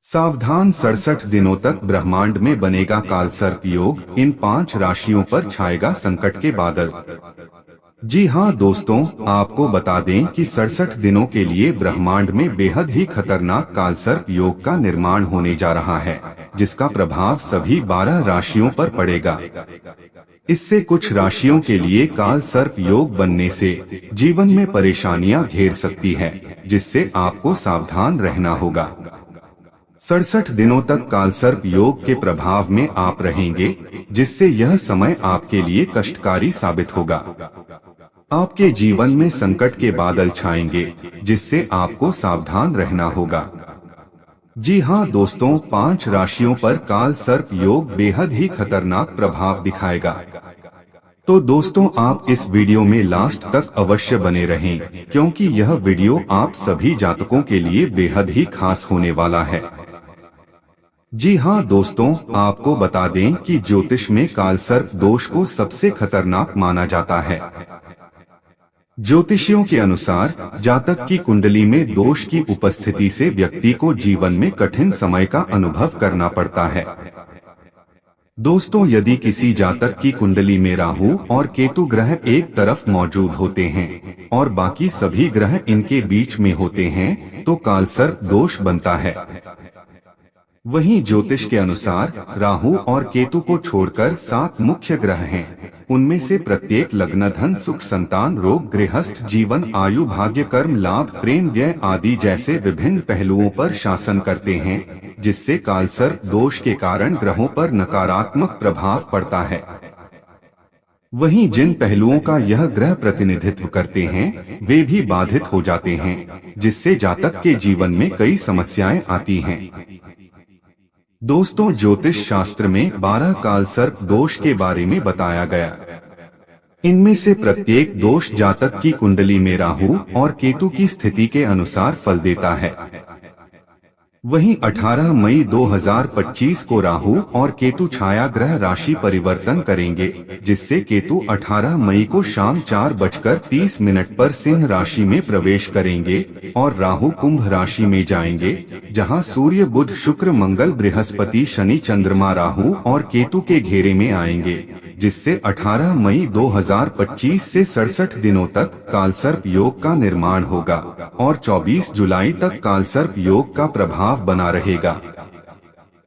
सावधान 67 दिनों तक ब्रह्मांड में बनेगा कालसर्प योग। इन 5 राशियों पर छाएगा संकट के बादल। जी हाँ दोस्तों, आपको बता दें कि 67 दिनों के लिए ब्रह्मांड में बेहद ही खतरनाक कालसर्प योग का निर्माण होने जा रहा है, जिसका प्रभाव सभी 12 राशियों पर पड़ेगा। इससे कुछ राशियों के लिए कालसर्प योग बनने से जीवन में परेशानियां घेर सकती है, जिससे आपको सावधान रहना होगा। 67 दिनों तक कालसर्प योग के प्रभाव में आप रहेंगे, जिससे यह समय आपके लिए कष्टकारी साबित होगा। आपके जीवन में संकट के बादल छाएंगे, जिससे आपको सावधान रहना होगा। जी हाँ दोस्तों, 5 राशियों पर कालसर्प योग बेहद ही खतरनाक प्रभाव दिखाएगा। तो दोस्तों, आप इस वीडियो में लास्ट तक अवश्य बने रहें, क्योंकि यह वीडियो आप सभी जातकों के लिए बेहद ही खास होने वाला है। जी हाँ दोस्तों, आपको बता दें कि ज्योतिष में कालसर्प दोष को सबसे खतरनाक माना जाता है। ज्योतिषियों के अनुसार जातक की कुंडली में दोष की उपस्थिति से व्यक्ति को जीवन में कठिन समय का अनुभव करना पड़ता है। दोस्तों, यदि किसी जातक की कुंडली में राहु और केतु ग्रह एक तरफ मौजूद होते हैं और बाकी सभी ग्रह इनके बीच में होते हैं, तो कालसर्प दोष बनता है। वहीं ज्योतिष के अनुसार राहु और केतु को छोड़कर 7 मुख्य ग्रह हैं। उनमें से प्रत्येक लग्न धन सुख संतान रोग गृहस्थ जीवन आयु भाग्य कर्म लाभ प्रेम व्यय आदि जैसे विभिन्न पहलुओं पर शासन करते हैं, जिससे कालसर्प दोष के कारण ग्रहों पर नकारात्मक प्रभाव पड़ता है। वहीं जिन पहलुओं का यह ग्रह प्रतिनिधित्व करते हैं, वे भी बाधित हो जाते हैं, जिससे जातक के जीवन में कई समस्याएं आती हैं। दोस्तों, ज्योतिष शास्त्र में 12 कालसर्प दोष के बारे में बताया गया। इनमें से प्रत्येक दोष जातक की कुंडली में राहु और केतु की स्थिति के अनुसार फल देता है। वहीं 18 मई 2025 को राहु और केतु छाया ग्रह राशि परिवर्तन करेंगे, जिससे केतु 18 मई को शाम 4:30 पर सिंह राशि में प्रवेश करेंगे और राहु कुंभ राशि में जाएंगे, जहां सूर्य बुध शुक्र मंगल बृहस्पति शनि चंद्रमा राहु और केतु के घेरे में आएंगे, जिससे 18 मई 2025 से 67 दिनों तक कालसर्प योग का निर्माण होगा और 24 जुलाई तक कालसर्प योग का प्रभाव बना रहेगा।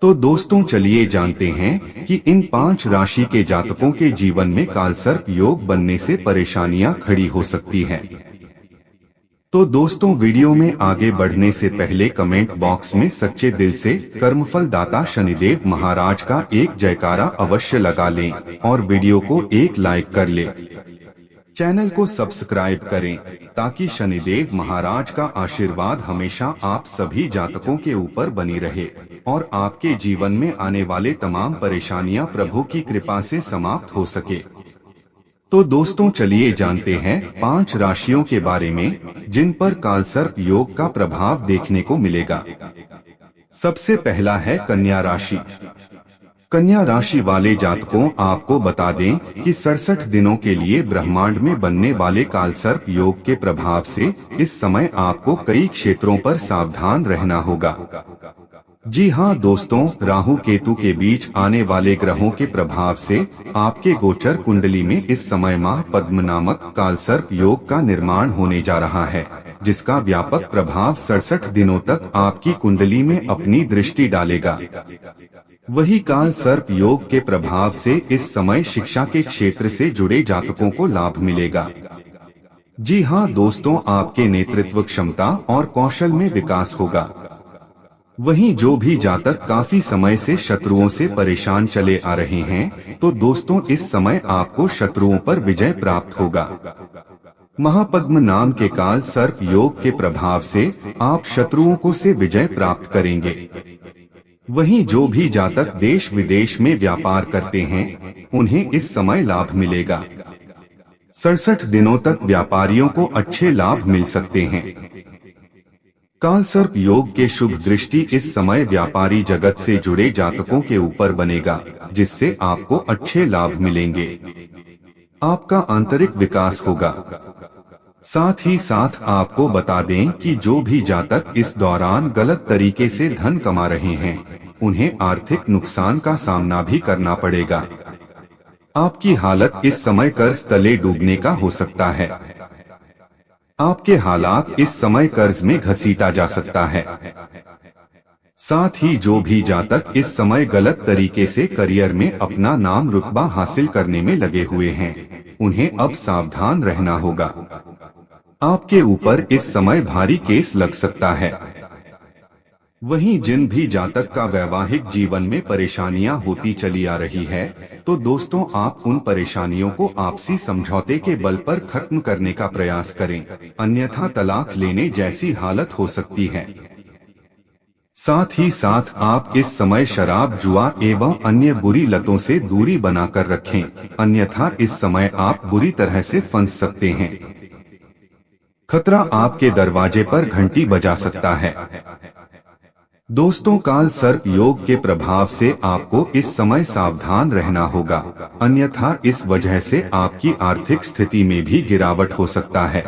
तो दोस्तों, चलिए जानते हैं कि इन 5 राशि के जातकों के जीवन में कालसर्प योग बनने से परेशानियां खड़ी हो सकती हैं। तो दोस्तों, वीडियो में आगे बढ़ने से पहले कमेंट बॉक्स में सच्चे दिल से कर्मफल दाता शनिदेव महाराज का एक जयकारा अवश्य लगा लें और वीडियो को एक लाइक कर लें। चैनल को सब्सक्राइब करें ताकि शनिदेव महाराज का आशीर्वाद हमेशा आप सभी जातकों के ऊपर बनी रहे और आपके जीवन में आने वाले तमाम परेशानियां प्रभु की कृपा से समाप्त हो सके। तो दोस्तों, चलिए जानते हैं 5 राशियों के बारे में जिन पर कालसर्प योग का प्रभाव देखने को मिलेगा। सबसे पहला है कन्या राशि। कन्या राशि वाले जातकों, आपको बता दें कि 67 दिनों के लिए ब्रह्मांड में बनने वाले कालसर्प योग के प्रभाव से इस समय आपको कई क्षेत्रों पर सावधान रहना होगा। जी हाँ दोस्तों, राहु केतु के बीच आने वाले ग्रहों के प्रभाव से आपके गोचर कुंडली में इस समय माह पद्म नामक कालसर्प योग का निर्माण होने जा रहा है, जिसका व्यापक प्रभाव 67 दिनों तक आपकी कुंडली में अपनी दृष्टि डालेगा। वही कालसर्प योग के प्रभाव से इस समय शिक्षा के क्षेत्र से जुड़े जातकों को लाभ मिलेगा। जी हाँ दोस्तों, आपके नेतृत्व क्षमता और कौशल में विकास होगा। वहीं जो भी जातक काफी समय से शत्रुओं से परेशान चले आ रहे हैं, तो दोस्तों इस समय आपको शत्रुओं पर विजय प्राप्त होगा। महापद्म नाम के कालसर्प योग के प्रभाव से आप शत्रुओं को से विजय प्राप्त करेंगे। वहीं जो भी जातक देश विदेश में व्यापार करते हैं, उन्हें इस समय लाभ मिलेगा। 67 दिनों तक व्यापारियों को अच्छे लाभ मिल सकते हैं। कालसर्प योग के शुभ दृष्टि इस समय व्यापारी जगत से जुड़े जातकों के ऊपर बनेगा, जिससे आपको अच्छे लाभ मिलेंगे। आपका आंतरिक विकास होगा। साथ ही साथ आपको बता दें कि जो भी जातक इस दौरान गलत तरीके से धन कमा रहे हैं, उन्हें आर्थिक नुकसान का सामना भी करना पड़ेगा। आपकी हालत इस समय कर्ज तले डूबने का हो सकता है। आपके हालात इस समय कर्ज में घसीटा जा सकता है। साथ ही जो भी जातक इस समय गलत तरीके से करियर में अपना नाम रुतबा हासिल करने में लगे हुए हैं, उन्हें अब सावधान रहना होगा। आपके ऊपर इस समय भारी केस लग सकता है। वहीं जिन भी जातक का वैवाहिक जीवन में परेशानियां होती चली आ रही है, तो दोस्तों आप उन परेशानियों को आपसी समझौते के बल पर खत्म करने का प्रयास करें, अन्यथा तलाक लेने जैसी हालत हो सकती है। साथ ही साथ आप इस समय शराब, जुआ एवं अन्य बुरी लतों से दूरी बनाकर रखें, अन्यथा इस समय आप बुरी तरह से फंस सकते हैं। खतरा आपके दरवाजे पर घंटी बजा सकता है। दोस्तों काल सर्प योग के प्रभाव से आपको इस समय सावधान रहना होगा, अन्यथा इस वजह से आपकी आर्थिक स्थिति में भी गिरावट हो सकता है।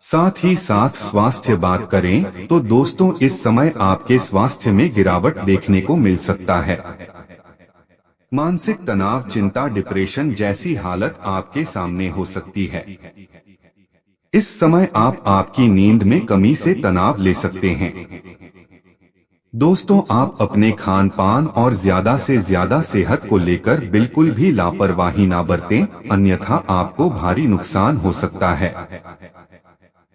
साथ ही साथ स्वास्थ्य बात करें तो दोस्तों इस समय आपके स्वास्थ्य में गिरावट देखने को मिल सकता है। मानसिक तनाव, चिंता, डिप्रेशन जैसी हालत आपके सामने हो सकती है। इस समय आप आपकी नींद में कमी से तनाव ले सकते हैं। दोस्तों आप अपने खान पान और ज्यादा से ज्यादा सेहत को लेकर बिल्कुल भी लापरवाही ना बरतें, अन्यथा आपको भारी नुकसान हो सकता है।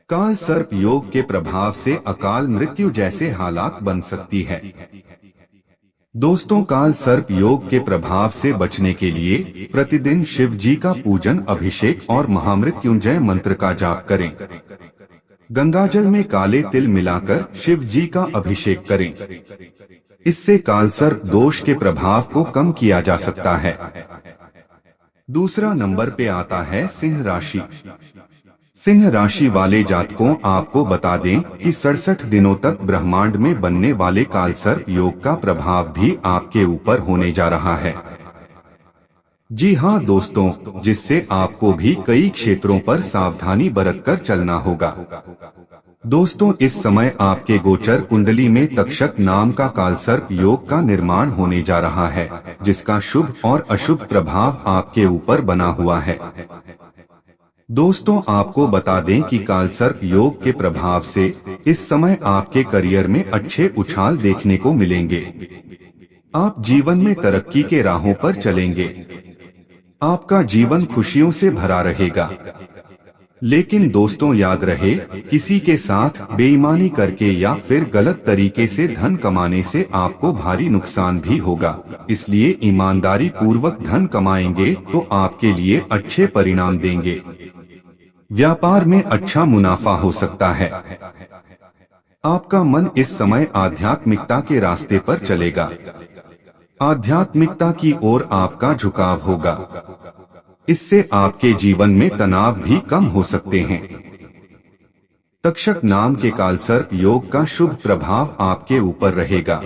काल सर्प योग के प्रभाव से अकाल मृत्यु जैसे हालात बन सकती है। दोस्तों काल सर्प योग के प्रभाव से बचने के लिए प्रतिदिन शिव जी का पूजन, अभिषेक और महामृत्युंजय मंत्र का जाप करें। गंगाजल में काले तिल मिलाकर शिव जी का अभिषेक करें। इससे कालसर्प दोष के प्रभाव को कम किया जा सकता है। दूसरा नंबर पे आता है सिंह राशि। सिंह राशि वाले जातकों आपको बता दें कि 67 दिनों तक ब्रह्मांड में बनने वाले कालसर्प योग का प्रभाव भी आपके ऊपर होने जा रहा है। जी हाँ दोस्तों, जिससे आपको भी कई क्षेत्रों पर सावधानी बरतकर चलना होगा। दोस्तों इस समय आपके गोचर कुंडली में तक्षक नाम का कालसर्प योग का निर्माण होने जा रहा है, जिसका शुभ और अशुभ प्रभाव आपके ऊपर बना हुआ है। दोस्तों आपको बता दें कि कालसर्प योग के प्रभाव से इस समय आपके करियर में अच्छे उछाल देखने को मिलेंगे। आप जीवन में तरक्की के राहों पर चलेंगे। आपका जीवन खुशियों से भरा रहेगा। लेकिन दोस्तों याद रहे, किसी के साथ बेईमानी करके या फिर गलत तरीके से धन कमाने से आपको भारी नुकसान भी होगा। इसलिए ईमानदारी पूर्वक धन कमाएंगे तो आपके लिए अच्छे परिणाम देंगे। व्यापार में अच्छा मुनाफा हो सकता है। आपका मन इस समय आध्यात्मिकता के रास्ते पर चलेगा। आध्यात्मिकता की ओर आपका झुकाव होगा। इससे आपके जीवन में तनाव भी कम हो सकते हैं। तक्षक नाम के कालसर्प योग का शुभ प्रभाव आपके ऊपर रहेगा।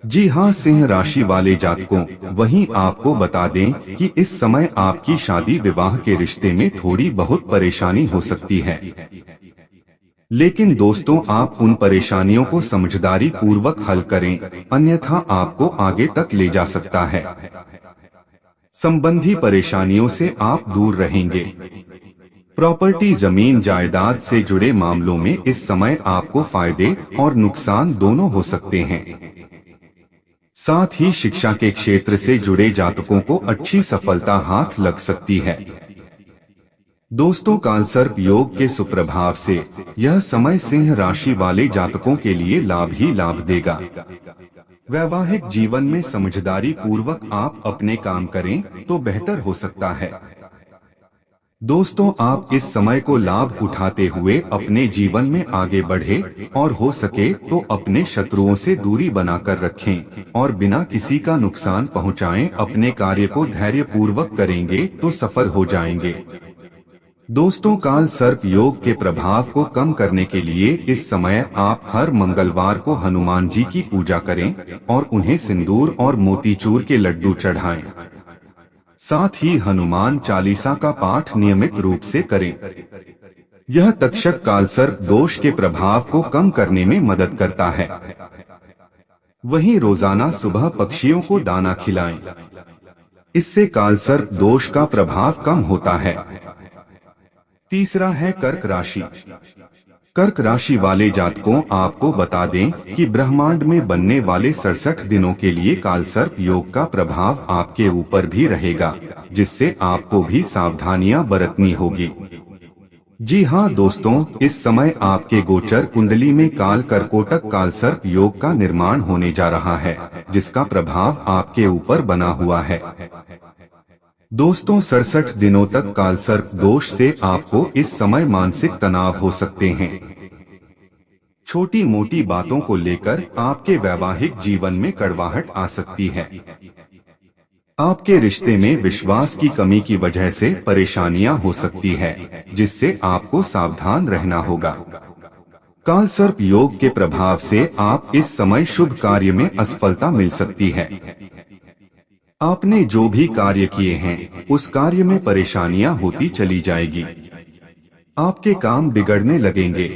जी हाँ सिंह राशि वाले जातकों, वहीं आपको बता दें कि इस समय आपकी शादी विवाह के रिश्ते में थोड़ी बहुत परेशानी हो सकती है। लेकिन दोस्तों आप उन परेशानियों को समझदारी पूर्वक हल करें, अन्यथा आपको आगे तक ले जा सकता है। संबंधी परेशानियों से आप दूर रहेंगे। प्रॉपर्टी, जमीन जायदाद से जुड़े मामलों में इस समय आपको फायदे और नुकसान दोनों हो सकते हैं। साथ ही शिक्षा के क्षेत्र से जुड़े जातकों को अच्छी सफलता हाथ लग सकती है। दोस्तों कालसर्प योग के सुप्रभाव से यह समय सिंह राशि वाले जातकों के लिए लाभ ही लाभ देगा। वैवाहिक जीवन में समझदारी पूर्वक आप अपने काम करें तो बेहतर हो सकता है। दोस्तों आप इस समय को लाभ उठाते हुए अपने जीवन में आगे बढ़े और हो सके तो अपने शत्रुओं से दूरी बनाकर रखें और बिना किसी का नुकसान पहुंचाएं अपने कार्य को धैर्य पूर्वक करेंगे तो सफल हो जाएंगे। दोस्तों काल सर्प योग के प्रभाव को कम करने के लिए इस समय आप हर मंगलवार को हनुमान जी की पूजा करें और उन्हें सिंदूर और मोतीचूर के लड्डू चढ़ाएं। साथ ही हनुमान चालीसा का पाठ नियमित रूप से करें। यह तक्षक कालसर्प दोष के प्रभाव को कम करने में मदद करता है। वहीं रोजाना सुबह पक्षियों को दाना खिलाएं। इससे कालसर्प दोष का प्रभाव कम होता है। तीसरा है कर्क राशि। कर्क राशि वाले जातकों, आपको बता दें कि ब्रह्मांड में बनने वाले 67 दिनों के लिए कालसर्प योग का प्रभाव आपके ऊपर भी रहेगा, जिससे आपको भी सावधानियां बरतनी होगी। जी हाँ दोस्तों, इस समय आपके गोचर कुंडली में काल कर्कोटक कालसर्प योग का निर्माण होने जा रहा है, जिसका प्रभाव आपके ऊपर बना हुआ है। दोस्तों, 67 दिनों तक कालसर्प दोष से आपको इस समय मानसिक तनाव हो सकते हैं। छोटी मोटी बातों को लेकर आपके वैवाहिक जीवन में कड़वाहट आ सकती है। आपके रिश्ते में विश्वास की कमी की वजह से परेशानियां हो सकती है, जिससे आपको सावधान रहना होगा। कालसर्प योग के प्रभाव से आप इस समय शुभ कार्य में असफलता मिल सकती है। आपने जो भी कार्य किए हैं, उस कार्य में परेशानियां होती चली जाएगी। आपके काम बिगड़ने लगेंगे।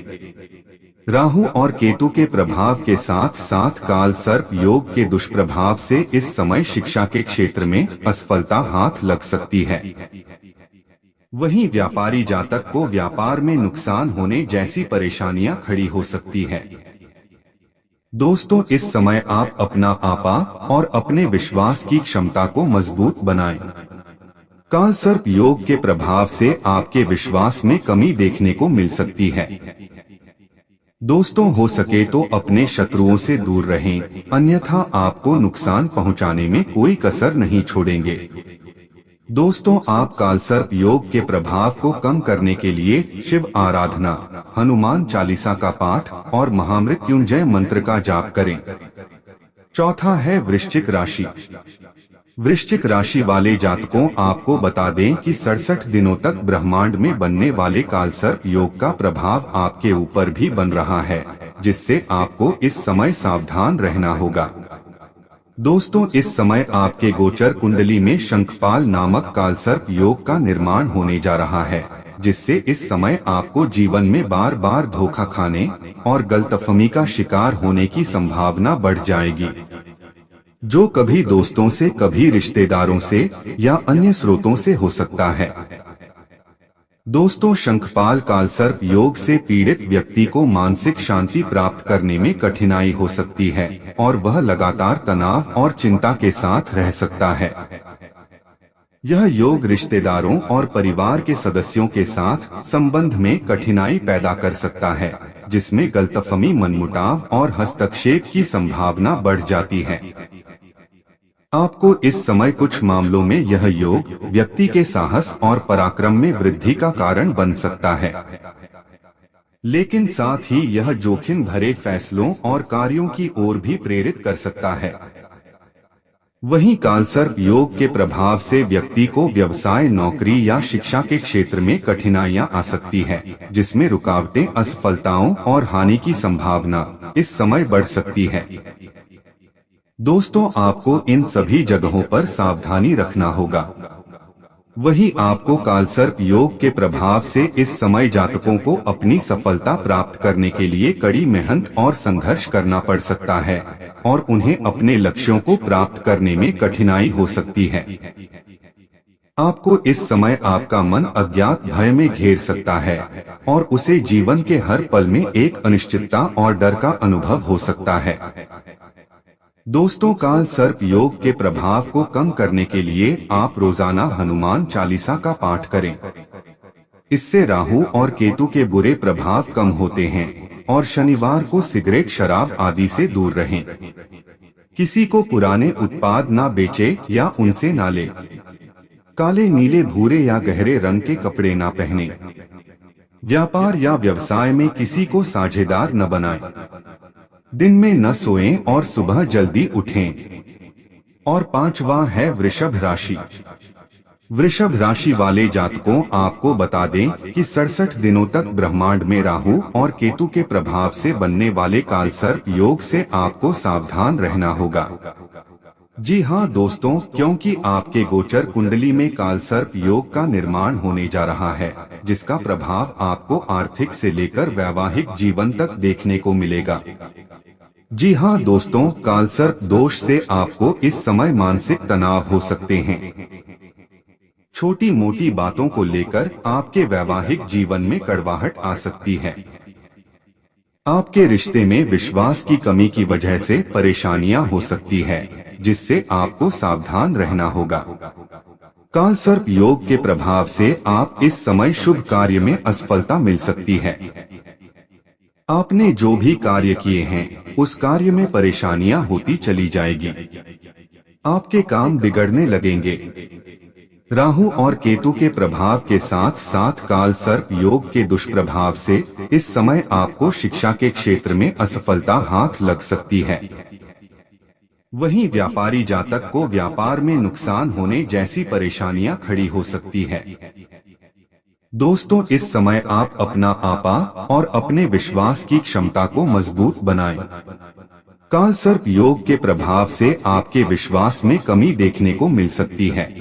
राहु और केतु के प्रभाव के साथ साथ कालसर्प योग के दुष्प्रभाव से इस समय शिक्षा के क्षेत्र में असफलता हाथ लग सकती है। वहीं व्यापारी जातक को व्यापार में नुकसान होने जैसी परेशानियां खड़ी हो सकती है। दोस्तों, इस समय आप अपना आपा और अपने विश्वास की क्षमता को मजबूत बनाएं। कालसर्प योग के प्रभाव से आपके विश्वास में कमी देखने को मिल सकती है। दोस्तों, हो सके तो अपने शत्रुओं से दूर रहें, अन्यथा आपको नुकसान पहुंचाने में कोई कसर नहीं छोड़ेंगे। दोस्तों, आप कालसर्प योग के प्रभाव को कम करने के लिए शिव आराधना, हनुमान चालीसा का पाठ और महामृत्युंजय मंत्र का जाप करें। चौथा है वृश्चिक राशि। वृश्चिक राशि वाले जातकों, आपको बता दें कि 67 दिनों तक ब्रह्मांड में बनने वाले कालसर्प योग का प्रभाव आपके ऊपर भी बन रहा है, जिससे आपको इस समय सावधान रहना होगा। दोस्तों, इस समय आपके गोचर कुंडली में शंखपाल नामक कालसर्प योग का निर्माण होने जा रहा है, जिससे इस समय आपको जीवन में बार बार धोखा खाने और गलतफहमी का शिकार होने की संभावना बढ़ जाएगी, जो कभी दोस्तों से, कभी रिश्तेदारों से या अन्य स्रोतों से हो सकता है। दोस्तों, शंखपाल कालसर्प योग से पीड़ित व्यक्ति को मानसिक शांति प्राप्त करने में कठिनाई हो सकती है और वह लगातार तनाव और चिंता के साथ रह सकता है। यह योग रिश्तेदारों और परिवार के सदस्यों के साथ संबंध में कठिनाई पैदा कर सकता है, जिसमें गलतफहमी, मनमुटाव और हस्तक्षेप की संभावना बढ़ जाती है। आपको इस समय कुछ मामलों में यह योग व्यक्ति के साहस और पराक्रम में वृद्धि का कारण बन सकता है, लेकिन साथ ही यह जोखिम भरे फैसलों और कार्यों की ओर भी प्रेरित कर सकता है। वहीं कालसर्प योग के प्रभाव से व्यक्ति को व्यवसाय, नौकरी या शिक्षा के क्षेत्र में कठिनाइयां आ सकती है, जिसमें रुकावटें, असफलताओं और हानि की संभावना इस समय बढ़ सकती है। दोस्तों, आपको इन सभी जगहों पर सावधानी रखना होगा। वहीं आपको कालसर्प योग के प्रभाव से इस समय जातकों को अपनी सफलता प्राप्त करने के लिए कड़ी मेहनत और संघर्ष करना पड़ सकता है और उन्हें अपने लक्ष्यों को प्राप्त करने में कठिनाई हो सकती है। आपको इस समय आपका मन अज्ञात भय में घेर सकता है और उसे जीवन के हर पल में एक अनिश्चितता और डर का अनुभव हो सकता है। दोस्तों, कालसर्प योग के प्रभाव को कम करने के लिए आप रोजाना हनुमान चालीसा का पाठ करें। इससे राहु और केतु के बुरे प्रभाव कम होते हैं और शनिवार को सिगरेट, शराब आदि से दूर रहें। किसी को पुराने उत्पाद ना बेचे या उनसे ना ले। काले, नीले, भूरे या गहरे रंग के कपड़े ना पहने। व्यापार या व्यवसाय में किसी को साझेदार न बनाएं। दिन में न सोएं और सुबह जल्दी उठें। और पांचवा है वृषभ राशि। वृषभ राशि वाले जातकों, आपको बता दें कि 67 दिनों तक ब्रह्मांड में राहु और केतु के प्रभाव से बनने वाले कालसर्प योग से आपको सावधान रहना होगा। जी हाँ दोस्तों, क्योंकि आपके गोचर कुंडली में कालसर्प योग का निर्माण होने जा रहा है, जिसका प्रभाव आपको आर्थिक से लेकर वैवाहिक जीवन तक देखने को मिलेगा। जी हाँ दोस्तों, कालसर्प दोष से आपको इस समय मानसिक तनाव हो सकते हैं। छोटी मोटी बातों को लेकर आपके वैवाहिक जीवन में कड़वाहट आ सकती है। आपके रिश्ते में विश्वास की कमी की वजह से परेशानियां हो सकती है, जिससे आपको सावधान रहना होगा। कालसर्प योग के प्रभाव से आप इस समय शुभ कार्य में असफलता मिल सकती है। आपने जो भी कार्य किए हैं, उस कार्य में परेशानियां होती चली जाएगी। आपके काम बिगड़ने लगेंगे। राहु और केतु के प्रभाव के साथ साथ कालसर्प योग के दुष्प्रभाव से इस समय आपको शिक्षा के क्षेत्र में असफलता हाथ लग सकती है। वहीं व्यापारी जातक को व्यापार में नुकसान होने जैसी परेशानियां खड़ी हो सकती है। दोस्तों, इस समय आप अपना आपा और अपने विश्वास की क्षमता को मजबूत बनाएं। कालसर्प योग के प्रभाव से आपके विश्वास में कमी देखने को मिल सकती है।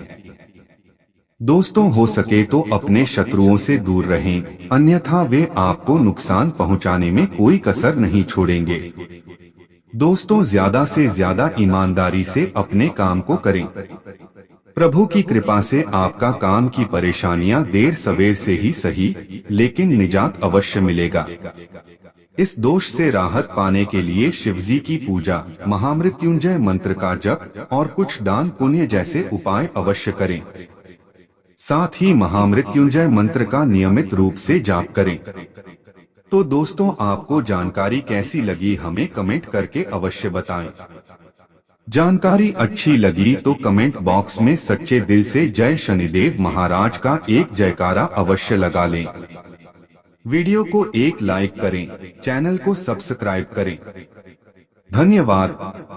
दोस्तों, हो सके तो अपने शत्रुओं से दूर रहें, अन्यथा वे आपको नुकसान पहुंचाने में कोई कसर नहीं छोड़ेंगे। दोस्तों, ज्यादा से ज्यादा ईमानदारी से अपने काम को करें। प्रभु की कृपा से आपका काम की परेशानियां देर सवेर से ही सही, लेकिन निजात अवश्य मिलेगा। इस दोष से राहत पाने के लिए शिवजी की पूजा, महामृत्युंजय मंत्र का जप और कुछ दान पुण्य जैसे उपाय अवश्य करें। साथ ही महामृत्युंजय मंत्र का नियमित रूप से जाप करें। तो दोस्तों, आपको जानकारी कैसी लगी हमें कमेंट करके अवश्य बताएं। जानकारी अच्छी लगी तो कमेंट बॉक्स में सच्चे दिल से जय शनिदेव महाराज का एक जयकारा अवश्य लगा लें। वीडियो को एक लाइक करें, चैनल को सब्सक्राइब करें। धन्यवाद।